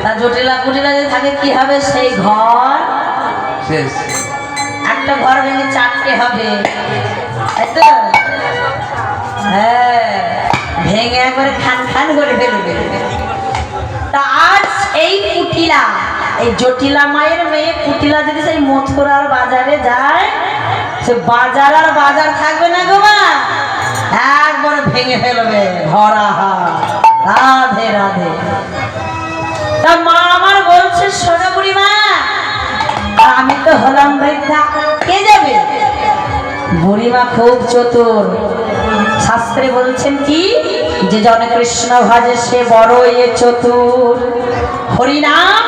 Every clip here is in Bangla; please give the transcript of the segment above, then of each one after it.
তা জটিলা কুটিলা যদি থাকে কি হবে? সেই ঘর শেষ। একটা ঘর ভেঙে চারটে হবে, তাই তো? হ্যাঁ, ভেঙে একবারে খান খান করে ফেলবে। তা আজ এই কুটিলা, এই জটিলা মায়ের মেয়ে কুটিলা যদি সেই মথুরার বাজারে যায়, সে বাজার আর বাজার থাকবে না গো মা, একবার ভেঙে ফেলবে ধরা হাত। রাধে রাধে। তা মা আমার বলছে, শোনো বুড়িমা, আমি তো হলাম বৃদ্ধা, কে যাবে? বুড়িমা খুব চতুর, শাস্ত্রে বলছেন কি, যে জন কৃষ্ণ ভাজে সে বড়ই চতুর, হরিনাম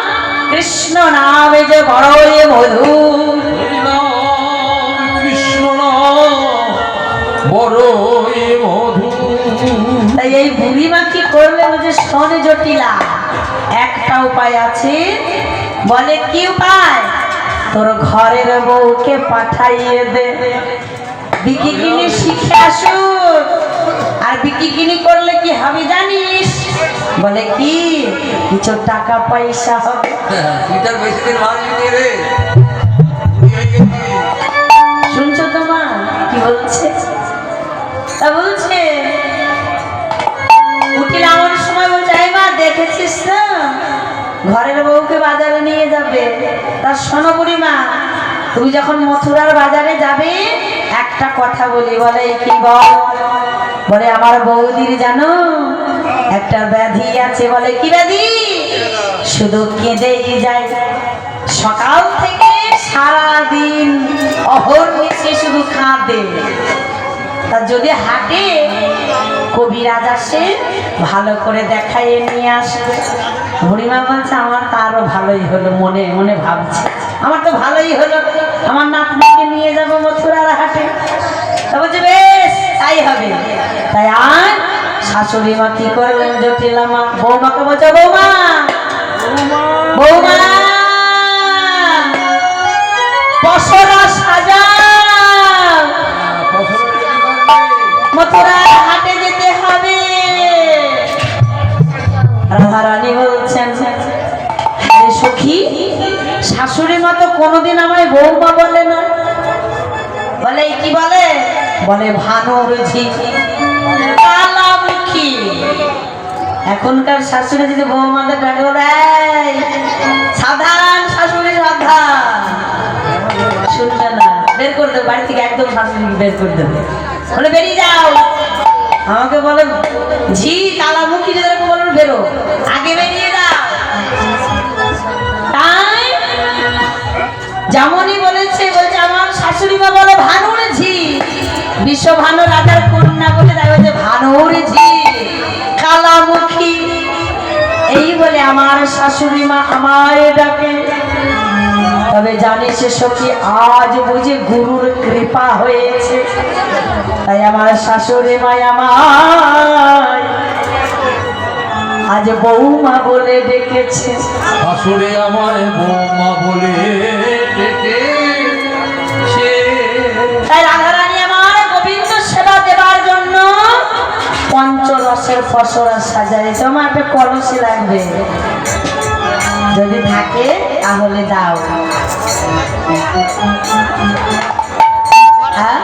কৃষ্ণ নামে যে বড়ই মধুর, কৃষ্ণ বড়ই মধুর। তাই এই বুড়িমা কি করলে? যে শোনে জটিলা, একটা উপায় আছে। বলে কি উপায়? তোর ঘরের বউকে পাঠাইয়ে দে, বিকিকিনি শিখে আসুক। আর বিকিকিনি করলে কি হবে জানিস? বলে কি, কিছু টাকা পয়সা হবে। শুনছো তো মা কি বলছে? তা বলছে উকিল এমন সময় বলছে, এই মা দেখেছিস না, ঘরের বউকে বাজারে নিয়ে যাবে। তার শোনো বুড়িমা, তুমি যখন মথুরার বাজারে যাবে, একটা কথা বলি। বলে কি বল? বলে আমার বৌদির জানো একটা ব্যাধি আছে। বলে কি ব্যাধি? শুধু কেঁদেই যায়, সকাল থেকে সারাদিন অহর্নিশে শুধু কাঁদে। তা যদি হাটে কবিরাজ আসে, ভালো করে দেখাইয়ে নিয়ে আসবে। বুড়িমা বলছে, আমার তো আরো ভালোই হলো, মনে মনে ভাবছে আমার তো ভালোই হলো, আমার নাতনিকে নিয়ে যাবো মথুরার হাটে। তা বলছে বেশ তাই হবে। তাই আর শাশুড়ি মা কি করলেন? জটিলা মা বৌমাকে বলছে, বৌমা বৌমা পসরা সাজা, মথুরার হাটে যেতে হবে। রাধারানী বলছেন, সখী শাশুড়ি মা তো কোনোদিন আমায় বৌমা বলে না। বলে কি বলে? বলে ভানুর ঝি, কালামুখী। এখনকার শাশুড়ি যদি বৌমাদের ডাকে, বলে সাধারণ শাশুড়ি, সাধারণ। শুনবে না, বের করে দেবে বাড়ি থেকে, একদম শাশুড়িকে বের করে দেবে। বলে বেরিয়ে যাও। আমাকে বলে ঝি, কালামুখী যেরকম বলবে বেরো, আগে বেরিয়ে যাও। তাই যেমনই বলেছে, বলছে আমার শাশুড়ি মা বলে ভানুর ঝি, বিশ্বভানু রাজার কন্যা বলে, তাই বলছে ভানুর ঝি কালামুখী। এই বলে আমার শাশুড়ি মা আমায় ডাকে। তবে জানিস সখী, আজ বুঝে গুরুর কৃপা হয়েছে, তাই আমার শাশুড়ি মা আমায় আজ বৌমা বলে ডেকেছে। শাশুড়ি আমায় বৌমা বলে ডেকেছে। তাই রাধারানী আমার গোবিন্দ সেবা দেবার জন্য পঞ্চরসের পসরা সাজাই। তোমার একটা কলসি লাগবে, যদি থাকে তাহলে দাও। হ্যাঁ,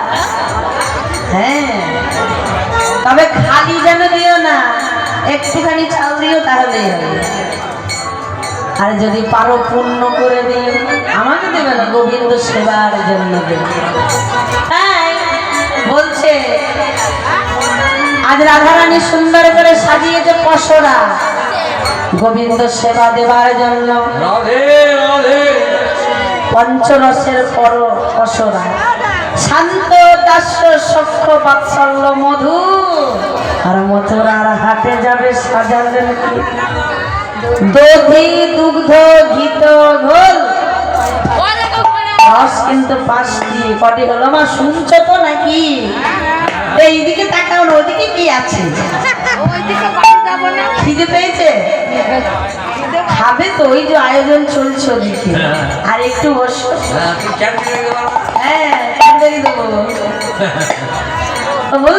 তবে খালি যেন দিও না, একটুখানি চাল দিও, তাহলেই হবে। আর যদি পারো পূর্ণ করে দিও, আমাকে দেবে না, গোবিন্দ সেবার জন্য দেবে। তাই বলছে আজ রাধারানী সুন্দর করে সাজিয়েছে পসরা গোবিন্দ সেবা দেবার জন্য। পঞ্চরসের পসরা, শান্ত দাস্য সখ্য বাৎসল্য মধু। আর মথুরার হাটে যাবে সাজালেন কি, দধি দুগ্ধ ঘিত ঘোল। রস কিন্তু 5টি। কটি হলো মা? শুনছো তো নাকি? এইদিকে তাকাও না, ওইদিকে কি আছে? খিদে পেয়েছে? খাবে তো, ওই যে আয়োজন চলছে ওদিকে। আর একটু বসো। হ্যাঁ, দেবো।